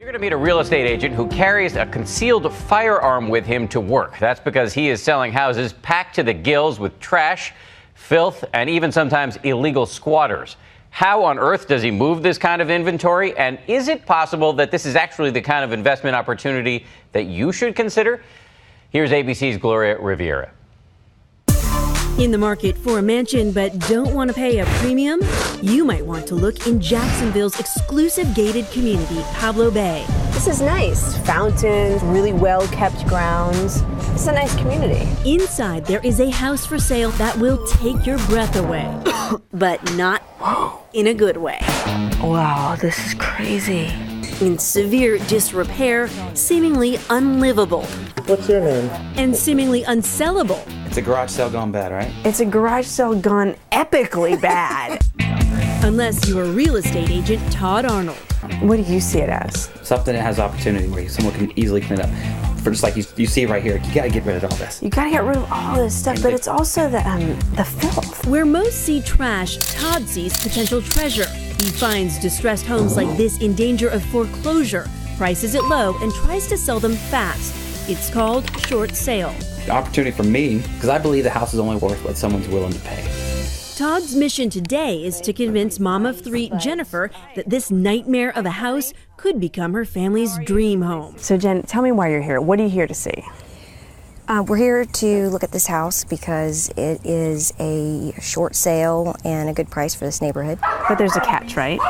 You're going to meet a real estate agent who carries a concealed firearm with him to work. That's because he is selling houses packed to the gills with trash, filth, and even sometimes illegal squatters. How on earth does he move this kind of inventory? And is it possible that this is actually the kind of investment opportunity that you should consider? Here's ABC's Gloria Riviera. In the market for a mansion but don't want to pay a premium? You might want to look in Jacksonville's exclusive gated community, Pablo Bay. This is nice. Fountains, really well-kept grounds. It's a nice community. Inside, there is a house for sale that will take your breath away, but not in a good way. Wow, this is crazy. In severe disrepair, seemingly unlivable. What's your name? And seemingly unsellable. It's a garage sale gone bad, right? It's a garage sale gone epically bad. Unless you're real estate agent Todd Arnold. What do you see it as? Something that has opportunity where someone can easily clean it up. For just like you see right here, you gotta get rid of all this. You gotta get rid of all this stuff, but it's also the filth. Where most see trash, Todd sees potential treasure. He finds distressed homes like this in danger of foreclosure, prices it low, and tries to sell them fast. It's called short sale. The opportunity for me, because I believe the house is only worth what someone's willing to pay. Todd's mission today is to convince mom of three, Jennifer, that this nightmare of a house could become her family's dream home. So Jen, tell me why you're here. What are you here to see? We're here to look at this house because it is a short sale and a good price for this neighborhood. But there's a catch, right?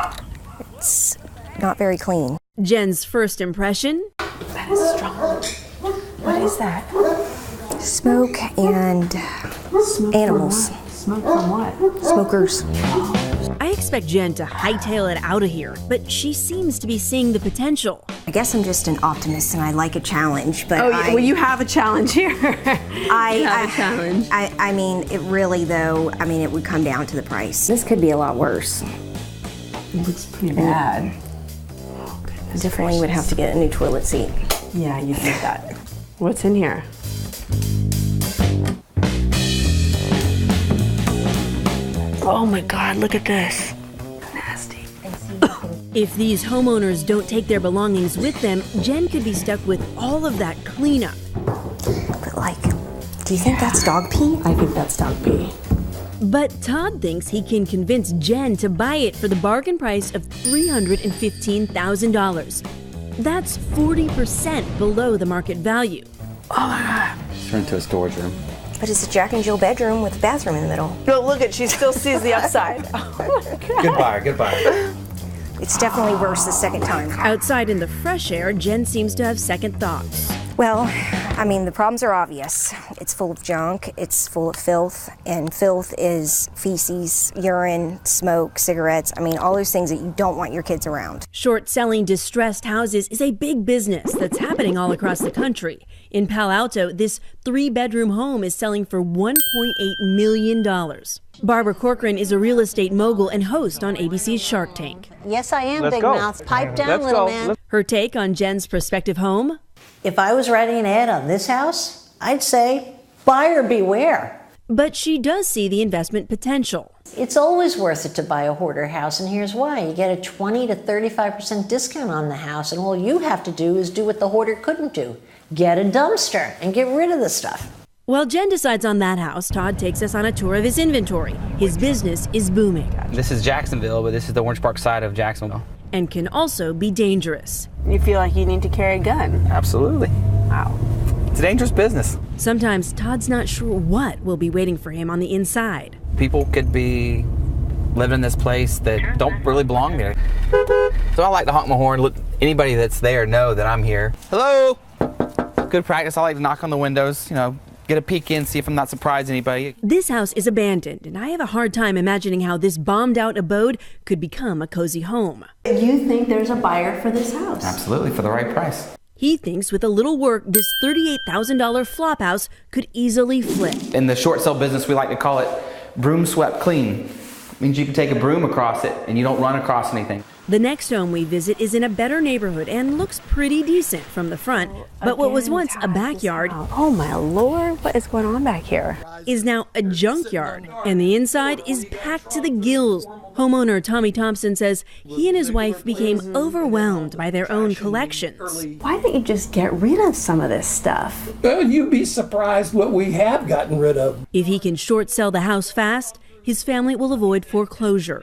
It's not very clean. Jen's first impression? That is strong. What is that? Smoke and animals. Smoke from what? Smokers. I expect Jen to hightail it out of here, but she seems to be seeing the potential. I guess I'm just an optimist and I like a challenge, but well, you have a challenge here. I have a challenge. I mean, it really though, it would come down to the price. This could be a lot worse. It looks pretty bad. Definitely would have to get a new toilet seat. Yeah, you need that. What's in here? Oh my God, look at this. Nasty. If these homeowners don't take their belongings with them, Jen could be stuck with all of that cleanup. But do you think that's dog pee? I think that's dog pee. But Todd thinks he can convince Jen to buy it for the bargain price of $315,000. That's 40% below the market value. Oh my God. Turn into a storage room. But it's a Jack and Jill bedroom with a bathroom in the middle. But look she still sees the upside. Oh my God. Good buyer, good buyer. It's definitely worse the second time. Outside in the fresh air, Jen seems to have second thoughts. Well, the problems are obvious. It's full of junk, it's full of filth, and filth is feces, urine, smoke, cigarettes. All those things that you don't want your kids around. Short-selling distressed houses is a big business that's happening all across the country. In Palo Alto, this 3-bedroom home is selling for $1.8 million. Barbara Corcoran is a real estate mogul and host on ABC's Shark Tank. Yes, I am, Big Mouth. Pipe down, little man. Her take on Jen's prospective home? If I was writing an ad on this house, I'd say, buyer beware. But she does see the investment potential. It's always worth it to buy a hoarder house, and here's why. You get a 20 to 35% discount on the house, and all you have to do is do what the hoarder couldn't do. Get a dumpster and get rid of the stuff. While Jen decides on that house, Todd takes us on a tour of his inventory. His business is booming. This is Jacksonville, but this is the Orange Park side of Jacksonville. And can also be dangerous. You feel like you need to carry a gun? Absolutely. Wow. It's a dangerous business. Sometimes Todd's not sure what will be waiting for him on the inside. People could be living in this place that don't really belong there. So I like to honk my horn, let anybody that's there know that I'm here. Hello! Good practice. I like to knock on the windows, get a peek in, see if I'm not surprising anybody. This house is abandoned, and I have a hard time imagining how this bombed-out abode could become a cozy home. You think there's a buyer for this house? Absolutely, for the right price. He thinks with a little work, this $38,000 flop house could easily flip. In the short sale business, we like to call it broom swept clean. It means you can take a broom across it and you don't run across anything. The next home we visit is in a better neighborhood and looks pretty decent from the front, but what was once a backyard, Oh my Lord, what is going on back here? is now a junkyard, and the inside is packed to the gills. Homeowner Tommy Thompson says he and his wife became overwhelmed by their own collections. Why don't you just get rid of some of this stuff? Well, you'd be surprised what we have gotten rid of. If he can short sell the house fast, his family will avoid foreclosure.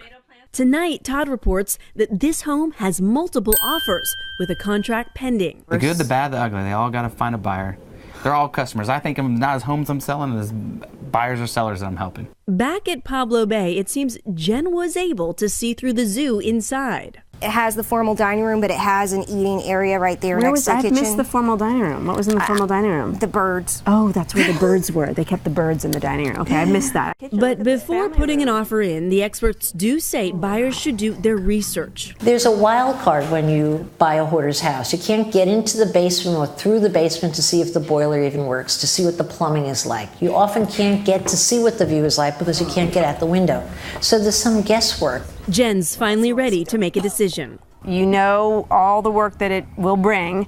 Tonight, Todd reports that this home has multiple offers with a contract pending. The good, the bad, the ugly, they all got to find a buyer. They're all customers. I think of them not as homes I'm selling, as buyers or sellers that I'm helping. Back at Pablo Bay, it seems Jen was able to see through the zoo inside. It has the formal dining room, but it has an eating area right there next to the I kitchen. missed the formal dining room. What was in the formal dining room? The birds. Oh, that's where the birds were. They kept the birds in the dining room. Okay, I missed that. But before putting an offer in, the experts do say buyers should do their research. There's a wild card when you buy a hoarder's house. You can't get into the basement or through the basement to see if the boiler even works, to see what the plumbing is like. You often can't get to see what the view is like because you can't get out the window. So there's some guesswork. Jen's finally ready to make a decision. You know all the work that it will bring.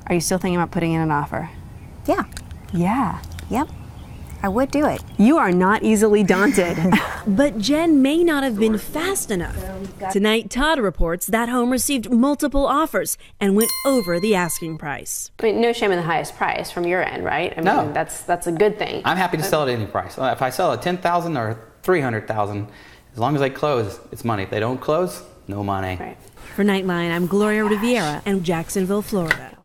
Are you still thinking about putting in an offer? Yeah. Yeah. Yep. I would do it. You are not easily daunted. But Jen may not have been fast enough. Tonight, Todd reports that home received multiple offers and went over the asking price. I mean, no shame in the highest price from your end, right? I mean, No. that's a good thing. I'm happy to sell it at any price. If I sell at $10,000 or $300,000, as long as they close, it's money. If they don't close, no money. Right. For Nightline, I'm Gloria Riviera in Jacksonville, Florida.